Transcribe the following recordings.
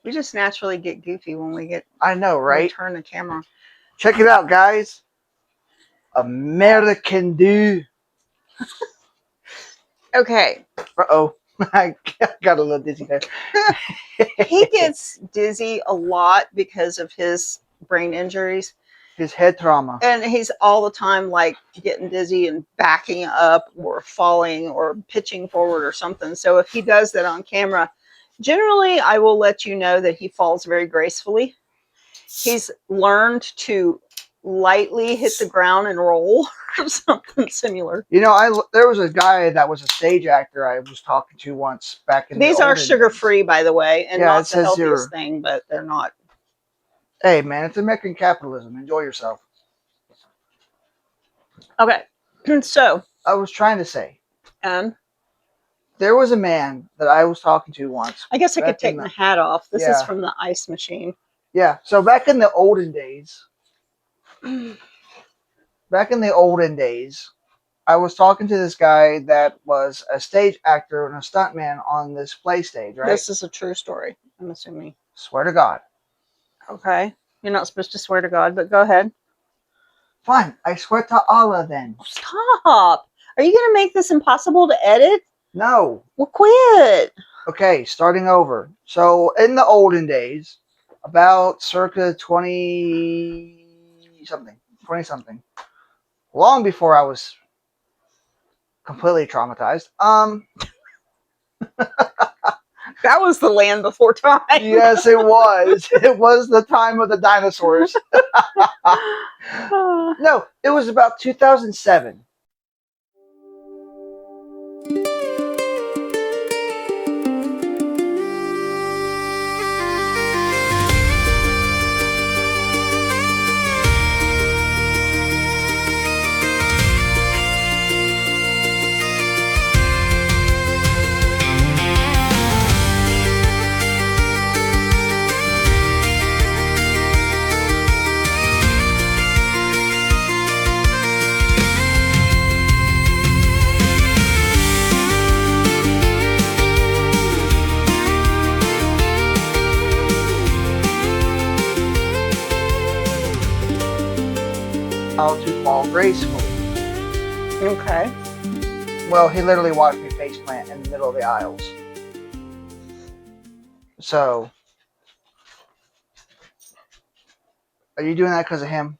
We just naturally get goofy when we get. I know, We right? turn the camera. Check it out, guys. American do. Okay. Uh-oh. I got a little dizzy there. He gets dizzy a lot because of his brain injuries. His head trauma. And he's all the time like getting dizzy and backing up or falling or pitching forward or something. So if he does that on camera, generally I will let you know that he falls very gracefully. He's learned to lightly hit the ground and roll or something similar. You know, there was a guy that was a stage actor I was talking to once back in These the are olden sugar days. free, by the way, and Yeah, it not the says healthiest here. thing, but they're not. Hey, man, it's American capitalism. Enjoy yourself. Okay. So, I was trying to say, and there was a man that I was talking to once. I guess I could back in take my hat off. This is Yeah. from the ice machine. Yeah, so back in the olden days, I was talking to this guy that was a stage actor and a stuntman on this play stage, right? This is a true story, I'm assuming. Swear to God. Okay. You're not supposed to swear to God, but go ahead. Fine, I swear to Allah then. Stop. Are you going to make this impossible to edit? No. Well, quit. Okay, starting over. So in the olden days, about circa 20 something, long before I was completely traumatized. That was the land before time. Yes, it was. It was the time of the dinosaurs. No, it was about 2007. How to fall gracefully. Okay. Well, he literally watched me faceplant in the middle of the aisles. So, are you doing that because of him?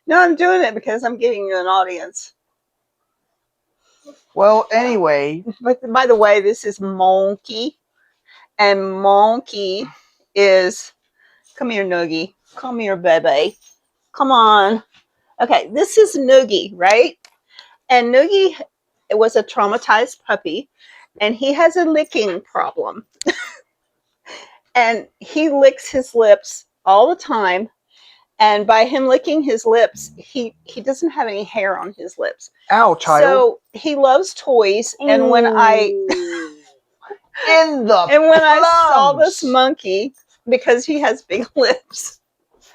No, I'm doing it because I'm giving you an audience. Well, anyway. But by the way, this is Monkey. And Monkey is, come here, Noogie. Come here, baby. Come on. Okay, this is Noogie, right? And Noogie was a traumatized puppy, and he has a licking problem. And he licks his lips all the time. And by him licking his lips, he doesn't have any hair on his lips. Ow, child. So he loves toys. And when I I saw this monkey, because he has big lips.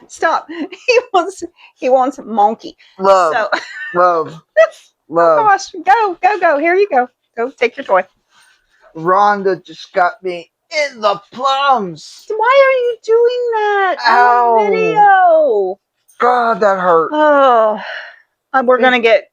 Stop. He wants monkey. Love. So, love. oh gosh, go. Here you go. Go take your toy. Rhonda just got me in the plums. Why are you doing that? Ow. On video. God, that hurt. Oh, we're gonna get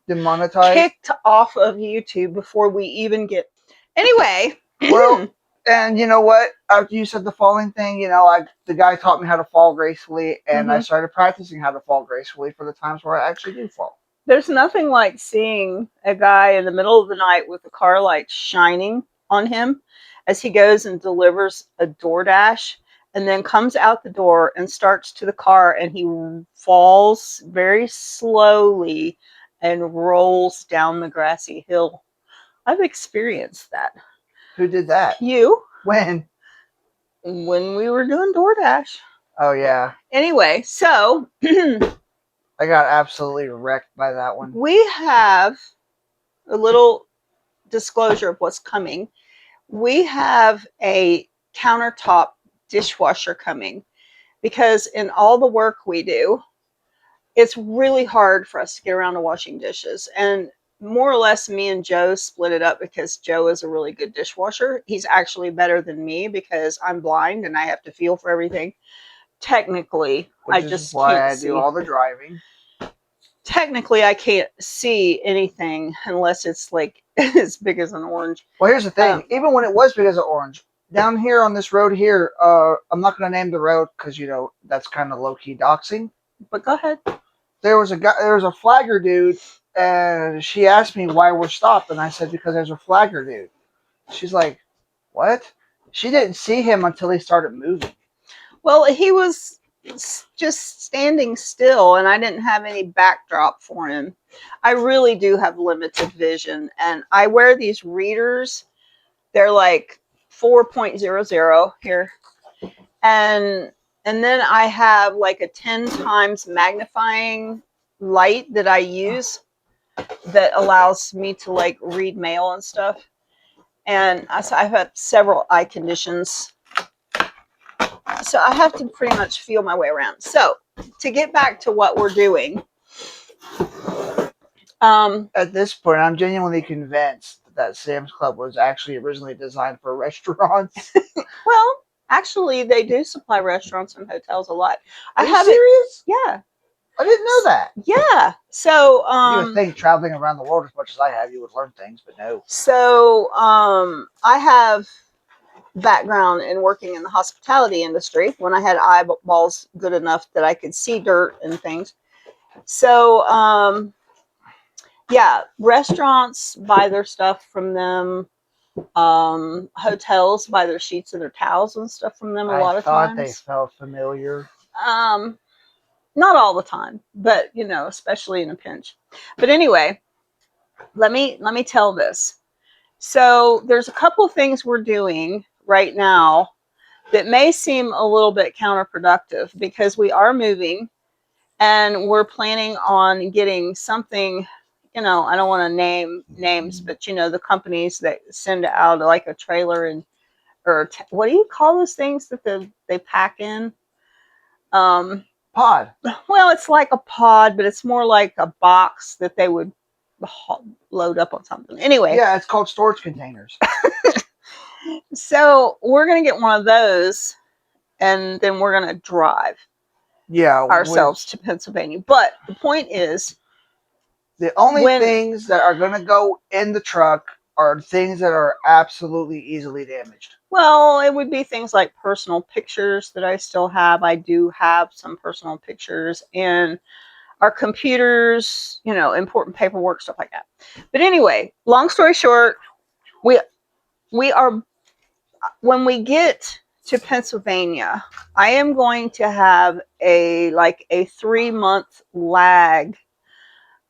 demonetized, kicked off of YouTube before we even get. Anyway. Well, and you know what? After you said the falling thing, the guy taught me how to fall gracefully, and I started practicing how to fall gracefully for the times where I actually do fall. There's nothing like seeing a guy in the middle of the night with the car lights shining on him as he goes and delivers a DoorDash, and then comes out the door and starts to the car, and he falls very slowly and rolls down the grassy hill. I've experienced that. Who did that? You. When we were doing DoorDash. Oh, yeah. Anyway, so I got absolutely wrecked by that one. We have a little disclosure of what's coming. We have a countertop dishwasher coming because in all the work we do, it's really hard for us to get around to washing dishes. And more or less me and Joe split it up because Joe is a really good dishwasher. He's actually better than me because I'm blind and I have to feel for everything. Technically, I which is just why can't I do see. all the driving. Technically, I can't see anything unless it's like as big as an orange. Well, here's the thing. Um, Even when it was because of orange, down here on this road here, I'm not going to name the road because that's kind of low key doxing. but go ahead. There was a flagger dude, and she asked me why we're stopped, and I said because there's a flagger dude. She's like, what? She didn't see him until he started moving. Well, he was just standing still, and I didn't have any backdrop for him. I really do have limited vision, and I wear these readers. They're like 4.00 here, and then I have like a 10 times magnifying light that I use that allows me to like read mail and stuff. And I've had several eye conditions, so I have to pretty much feel my way around. So to get back to what we're doing, At this point, I'm genuinely convinced that Sam's Club was actually originally designed for restaurants. well, actually, they do supply restaurants and hotels a lot. I Are you haven't, serious? yeah, I didn't know that. yeah. So, You would think traveling around the world as much as I have, you would learn things, but no. I have background in working in the hospitality industry when I had eyeballs good enough that I could see dirt and things. So, yeah, restaurants buy their stuff from them. Hotels buy their sheets and their towels and stuff from them a I lot of thought they times. felt familiar. Um, Not all the time, but especially in a pinch. But anyway, let me tell this. So there's a couple of things we're doing right now that may seem a little bit counterproductive because we are moving and we're planning on getting something. I don't want to name names, but the companies that send out like a trailer and what do you call those things that they pack in? Um, Pod. well, it's like a pod, but it's more like a box that they would load up on something. Anyway, Yeah, it's called storage containers. so we're gonna get one of those, and then we're gonna drive Yeah, ourselves which to Pennsylvania. But the point is, the only when things that are going to go in the truck are things that are absolutely easily damaged. well, it would be things like personal pictures that I still have. I do have some personal pictures and our computers, important paperwork, stuff like that. But anyway, long story short, we we are when we get to Pennsylvania, I am going to have a 3 month lag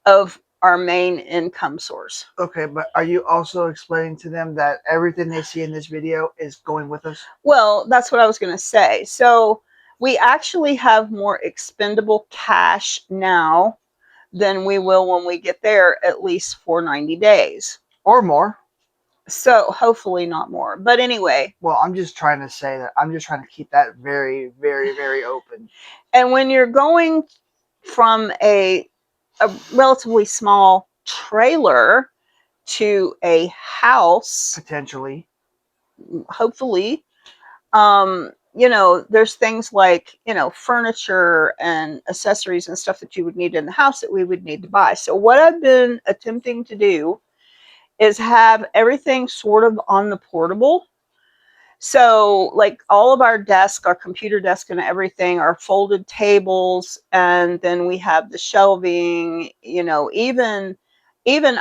of our main income source. Okay, but are you also explaining to them that everything they see in this video is going with us? Well, that's what I was going to say. So we actually have more expendable cash now than we will when we get there, at least for 90 days. Or more? So hopefully not more. But anyway. Well, I'm just trying to say that I'm just trying to keep that very, very, very open. And when you're going from a relatively small trailer to a house, Potentially. hopefully, there's things like, furniture and accessories and stuff that you would need in the house that we would need to buy. So, what I've been attempting to do is have everything sort of on the portable. So, like all of our desks, our computer desk and everything are folded tables, and then we have the shelving, even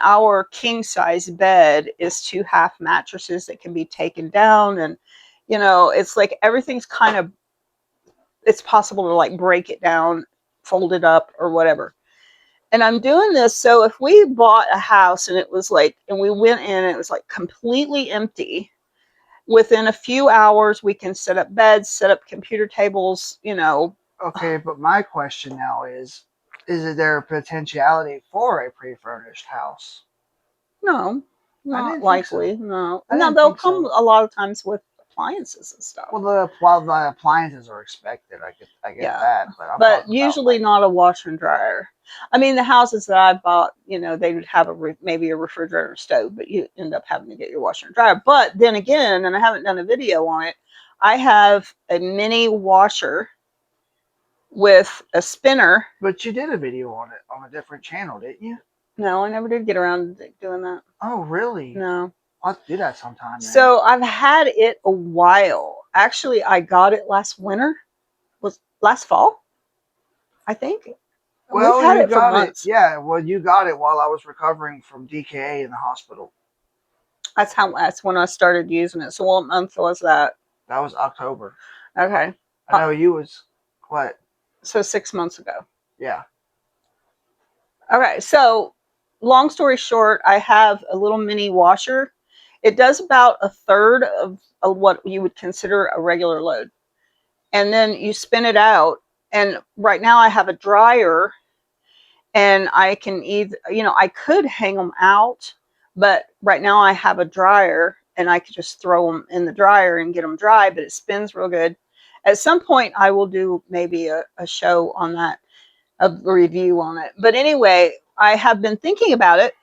our king size bed is 2 half mattresses that can be taken down, and it's like everything's kind of, it's possible to like break it down, fold it up or whatever. And I'm doing this so if we bought a house and it was like, and we went in and it was like completely empty, within a few hours we can set up beds, set up computer tables. Okay, but my question now is there a potentiality for a pre-furnished house? No, I not didn't think so. likely. No, I no, didn't they'll think come so. a lot of times with appliances and stuff. While the appliances are expected, I get Yeah, that, but I'm but talking about usually like. not a washer and dryer. I mean, the houses that I bought, they would have maybe a refrigerator and stove, but you end up having to get your washer and dryer. But then again, and I haven't done a video on it, I have a mini washer with a spinner. But you did a video on it on a different channel, didn't you? No, I never did get around to doing that. Oh, really? No. I'll have to do that sometime then. So I've had it a while. Actually, I got it last winter. Was last fall, I think. We've Well, had you it for got it. months. Yeah, well, you got it while I was recovering from DKA in the hospital. That's when I started using it. So what month was that? That was October. Okay. I know you was what? So 6 months ago. Yeah. Okay. So long story short, I have a little mini washer. It does about a third of what you would consider a regular load. And then you spin it out. And right now I have a dryer, and I can either, I could hang them out, but right now I have a dryer and I could just throw them in the dryer and get them dry, but it spins real good. At some point, I will do maybe a show on that, a review on it. But anyway, I have been thinking about it.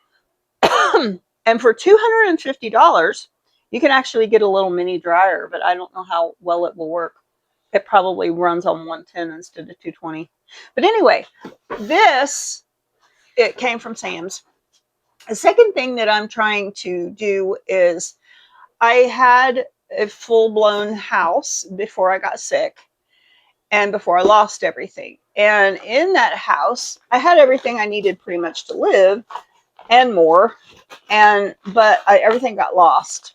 And for $250, you can actually get a little mini dryer, but I don't know how well it will work. It probably runs on 110 instead of 220. But anyway, it came from Sam's. The second thing that I'm trying to do is I had a full blown house before I got sick and before I lost everything. And in that house, I had everything I needed pretty much to live and more. But everything got lost.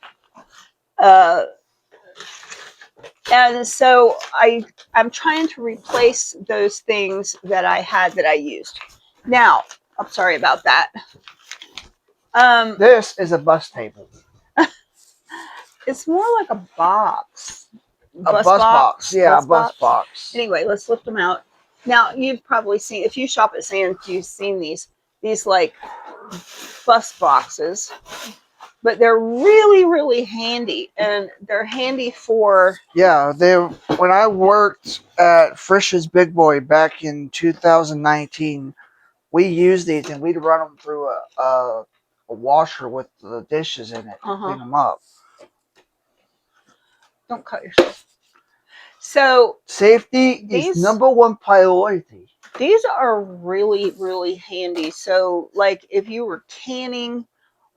Uh, and so I'm trying to replace those things that I had that I used. Now, I'm sorry about that. This is a bus table. It's more like a box. A bus box. Yeah, a bus box. Anyway, let's lift them out. Now, you've probably seen, if you shop at Sam's, you've seen these like bus boxes, but they're really, really handy, and they're handy for. Yeah, when I worked at Frisch's Big Boy back in 2019, we used these and we'd run them through a washer with the dishes in it to clean them up. Don't cut yourself. So safety is number one priority. These are really, really handy. So, like, if you were canning,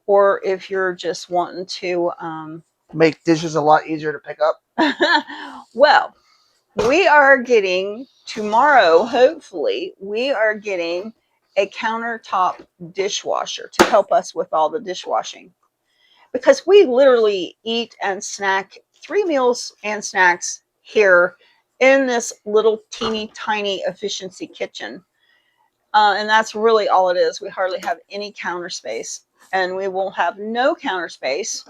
or if you're just wanting to make dishes a lot easier to pick up. Well, we are getting tomorrow, hopefully, we are getting a countertop dishwasher to help us with all the dishwashing, because we literally eat and snack 3 meals and snacks here in this little teeny tiny efficiency kitchen. And that's really all it is. We hardly have any counter space, and we will have no counter space.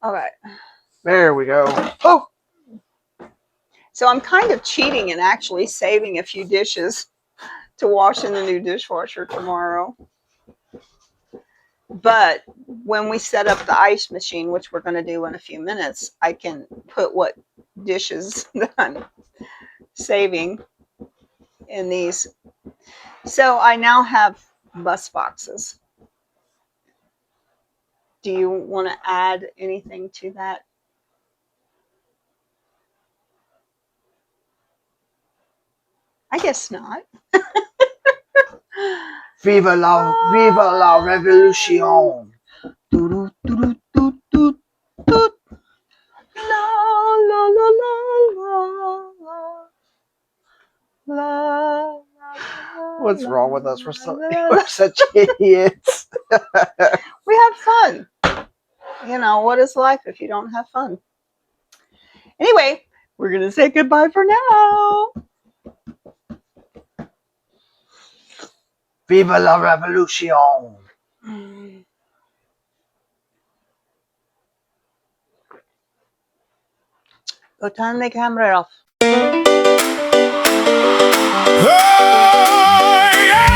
All right. There we go. Oh! So I'm kind of cheating and actually saving a few dishes to wash in the new dishwasher tomorrow. But when we set up the ice machine, which we're going to do in a few minutes, I can put what dishes that I'm saving in these. So I now have bus boxes. Do you want to add anything to that? I guess not. Viva la revolution. La la la la la la. What's wrong with us? We're such idiots. We have fun. What is life if you don't have fun? Anyway, we're going to say goodbye for now. Viva la revolution. Go turn the camera off. Oh, yeah.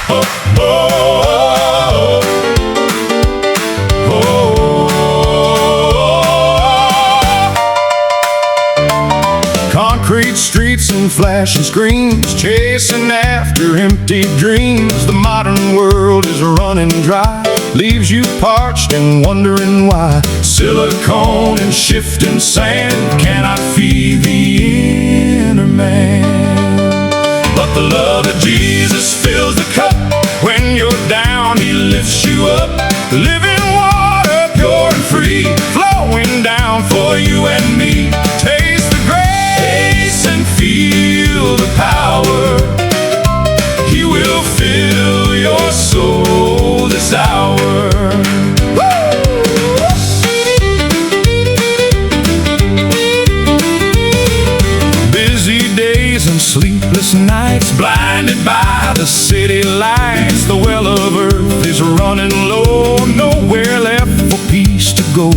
Oh, oh, oh, oh. Crowded streets and flashing screens, chasing after empty dreams. The modern world is running dry, leaves you parched and wondering why. Silicone and shifting sand cannot feed the inner man. But the love of Jesus fills the cup. When you're down, He lifts you up. Living water, pure and free, flowing down for you and me. Taste the grace and feel the power. He will fill your soul this hour. Busy days and sleepless nights, blinded by the city lights. The well of earth is running low, nowhere left for peace to go.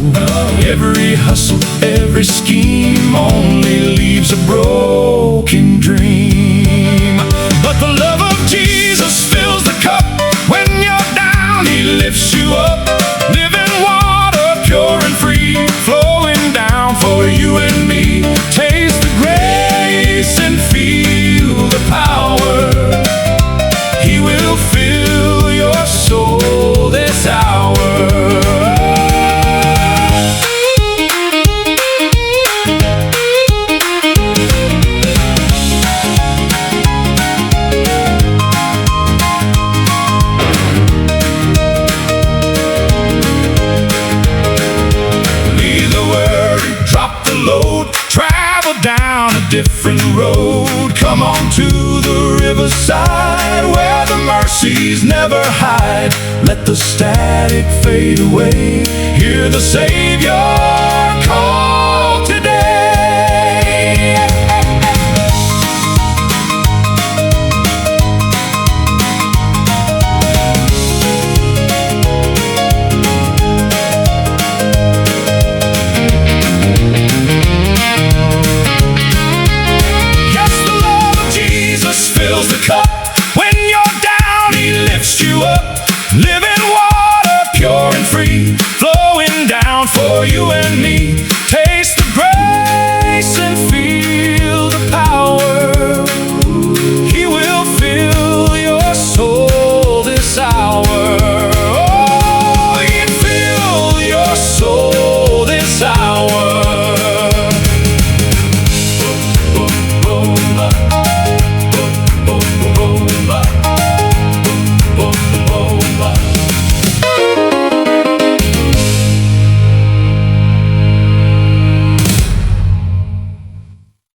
Every hustle, every scheme only leaves a broken dream. But the love of Jesus fills the cup. When you're down, He lifts you up. Living water, pure and free, flowing down for you and me. Taste the grace and feel the power. He will fill your soul this hour. Travel down a different road. Come on to the riverside where the mercies never hide. Let the static fade away. Hear the Savior call today. Fills the cup. When you're down, He lifts you up. Living